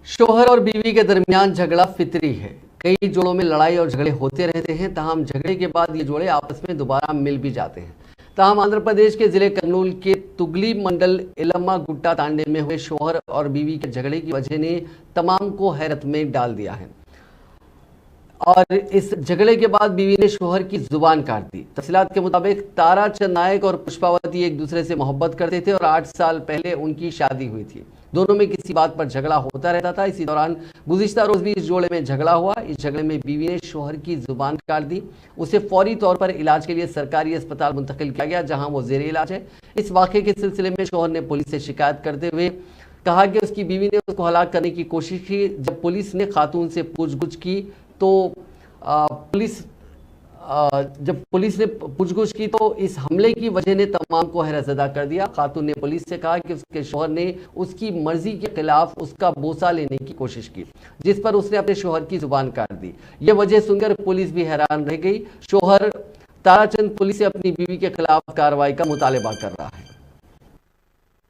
शोहर और बीवी के दरमियान झगड़ा फितरी है। कई जोड़ों में लड़ाई और झगड़े होते रहते हैं। ताहम झगड़े के बाद ये जोड़े आपस में दोबारा मिल भी जाते हैं। ताहम आंध्र प्रदेश के जिले कर्नूल के तुगली मंडल एलम्मा गुट्टा तांडे में हुए शोहर और बीवी के झगड़े की वजह ने तमाम को हैरत में डाल दिया है। और इस झगड़े के बाद बीवी ने शोहर की जुबान काट दी। तफसीलात के मुताबिक ताराचंद नायक और पुष्पावती एक दूसरे से मोहब्बत करते थे और 8 साल पहले उनकी शादी हुई थी। दोनों में किसी बात पर झगड़ा होता रहता था। इसी दौरान गुज़िश्ता रोज भी इस जोड़े में झगड़ा हुआ। इस झगड़े में बीवी ने शोहर की जुबान काट दी। उसे फौरी तौर पर इलाज के लिए सरकारी अस्पताल मुंतकिल किया गया, जहां वो जेर इलाज है। इस वाक़े के सिलसिले में शोहर ने पुलिस से शिकायत करते हुए कहा कि उसकी बीवी ने उसको हलाक करने की कोशिश की। जब पुलिस ने खातून से पूछगछ की तो इस हमले की वजह ने तमाम को हैरतज़दा कर दिया। खातून ने पुलिस से कहा कि उसके शोहर ने उसकी मर्जी के खिलाफ उसका बोसा लेने की कोशिश की, जिस पर उसने अपने शोहर की जुबान काट दी। यह वजह सुनकर पुलिस भी हैरान रह गई। शोहर ताराचंद पुलिस से अपनी बीवी के खिलाफ कार्रवाई का मुतालबा कर रहा है।